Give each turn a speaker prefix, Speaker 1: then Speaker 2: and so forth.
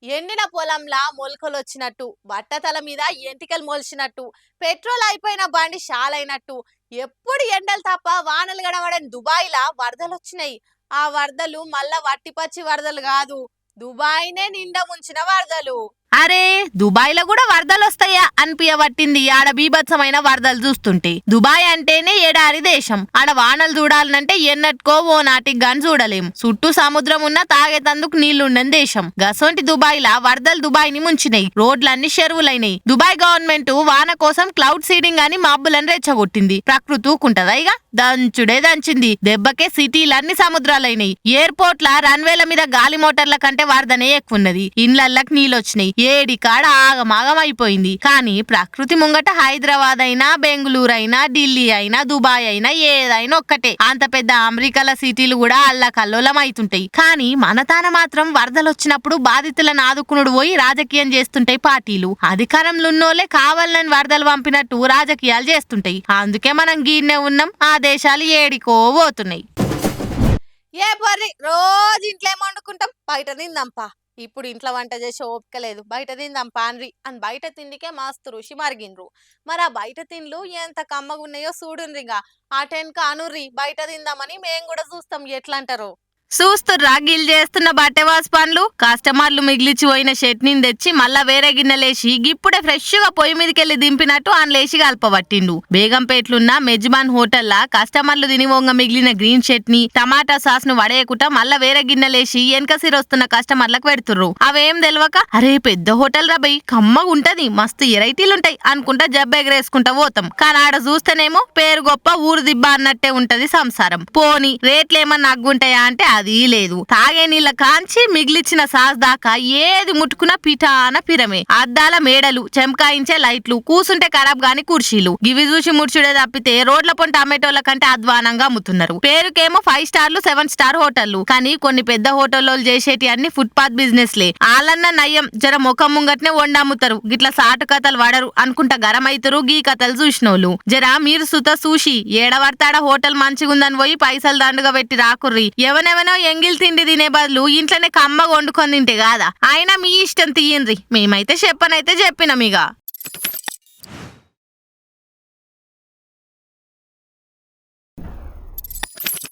Speaker 1: ఎండిన పొలంలా మొలకలొచ్చినట్టు, బట్టతల మీద ఎంటికలు మొలిచినట్టు, పెట్రోల్ అయిపోయిన బండి షాలైనట్టు, ఎప్పుడు ఎండలు తప్ప వానలు గడవడని దుబాయ్లా వరదలొచ్చినాయి. ఆ వరదలు మళ్ళా వట్టిపచ్చి వరదలు కాదు, దుబాయ్నే నిండా ముంచిన వరదలు.
Speaker 2: అరే దుబాయ్లో కూడా వరదలు వస్తాయా అనిపించబట్టింది ఆడ బీభత్సమైన వరదలు చూస్తుంటే. దుబాయ్ అంటేనే ఎడారి దేశం. ఆడ వానలు చూడాలంటే ఎన్నట్టుకో ఓ నాటికి గాని చూడలేం. చుట్టూ సముద్రం ఉన్న తాగేతందుకు నీళ్లుండని దేశం. గసొంటి దుబాయ్లా వరదలు దుబాయ్ ని ముంచినాయి. రోడ్లన్నీ చెరువులైనాయి. దుబాయ్ గవర్నమెంట్ వాన కోసం క్లౌడ్ సీడింగ్ అని మబ్బులను రెచ్చగొట్టింది. ప్రకృతి ఊకుంటదా ఇక? దంచుడే దంచింది. దెబ్బకే సిటీలన్నీ సముద్రాలైనాయి. ఎయిర్పోర్ట్ల రన్వేల మీద గాలి మోటార్ల కంటే వరదనే ఎక్కున్నది. ఇండ్లకి నీళ్ళొచ్చినాయి. ఏడి కాడ ఆగమాగం అయిపోయింది. కానీ ప్రకృతి ముంగట హైదరాబాద్ అయినా, బెంగళూరు అయినా, ఢిల్లీ అయినా, దుబాయ్ అయినా ఏదైనా ఒక్కటే. అంత పెద్ద అమెరికాల సిటీలు కూడా అల్లకల్లోలం అవుతుంటాయి. కానీ మన తాన మాత్రం వరదలు వచ్చినప్పుడు బాధితులను ఆదుకునుడు పోయి రాజకీయం చేస్తుంటాయి పార్టీలు. అధికారంలో ఉన్నోళ్లే కావాలని వరదలు పంపినట్టు రాజకీయాలు చేస్తుంటాయి. అందుకే మనం గీన్నే ఉన్నాం. ఆ దేశాలు ఏడికో పోతున్నాయి.
Speaker 1: ఏ బర్రి రోజు ఇంట్లో ఏం వండుకుంటాం, బయట తిందాంపా. ఇప్పుడు ఇంట్లో వంట చేసే ఓపిక లేదు, బయట తిందాం పాన్రి అని బయట తిండికే మస్తు రుచి మరిగిండ్రు. మరి ఆ బయట తిండ్లు ఎంత కమ్మగున్నాయో చూడుండ్రిగా. ఆ టెన్క అనుర్రి బయట తిందామని మేము కూడా చూస్తాం ఎట్లా అంటారో.
Speaker 2: చూస్తుర్రా గిల్ చేస్తున్న బట్టెవాస్ పనులు. కస్టమర్లు మిగిలిచిపోయిన చట్నీని తెచ్చి మళ్ళా వేరే గిన్నెలేసి గిప్పుడే ఫ్రెష్ గా పొయ్యి మీదకెళ్లి దింపినట్టు ఆన్లేసి కలపబట్టిండు. బేగంపేట్లున్న మెజ్బాన్ హోటల్లా కస్టమర్లు తినివొంగ మిగిలిన గ్రీన్ చట్నీ, టమాటా సాస్ ను వడేయకుండా మళ్ళా వేరే గిన్నెలేసి వెనకసిరొస్తున్న కస్టమర్లకు పెడుతుర్రు. అవేం తెలియక అరే పెద్ద హోటల్ రా బయ్, కమ్మగా ఉంటది, మస్తు ఎరైటీలుంటాయి అనుకుంటా జబ్బెగరేసుకుంటా పోతాం. కానీ ఆడ చూస్తేనేమో పేరు గొప్ప ఊరు దిబ్బ అన్నట్టే ఉంటది సంసారం. పోని రేట్లేమన్నా అగ్గుంటాయా అంటే అది లేదు. తాగే నీళ్ళ కాంచి మిగిలిచ్చిన సాస్ దాకా ఏది ముట్టుకున్నా పిటాన పిరమే. అద్దాల మేడలు, చెంకాయించే లైట్లు, కూసుంటే ఖరాబ్ గాని కుర్చీలు, గివి చూసి ముడ్చుడే తప్పితే రోడ్ల పొంటి టమాటోల కంటే అధ్వానంగా అమ్ముతున్నారు. పేరుకేమో 5 స్టార్లు 7 స్టార్ హోటళ్లు. కానీ కొన్ని పెద్ద హోటల్లో చేసేటి అన్ని ఫుట్పాత్ బిజినెస్ లే. ఆలన్న నయ్యం జర ముఖం ముంగట్నే వండమ్ముతారు. గిట్ల సాటు కథలు వాడరు అనుకుంటా గరం అయితారు గీ కథలు చూసినోళ్ళు. జర మీరు సుత చూసి ఏడవర్తాడ హోటల్ మంచిగుందని పోయి పైసలు దండుగా పెట్టి రాకుర్రి. ఎవనెవనో ఎంగిల్ తిండి తినే బదులు ఇంట్లోనే కమ్మగా వండుకొని తింటే కాదా. అయినా మీ ఇష్టం తీయండ్రి, మేమైతే చెప్పనైతే చెప్పినాం ఇక.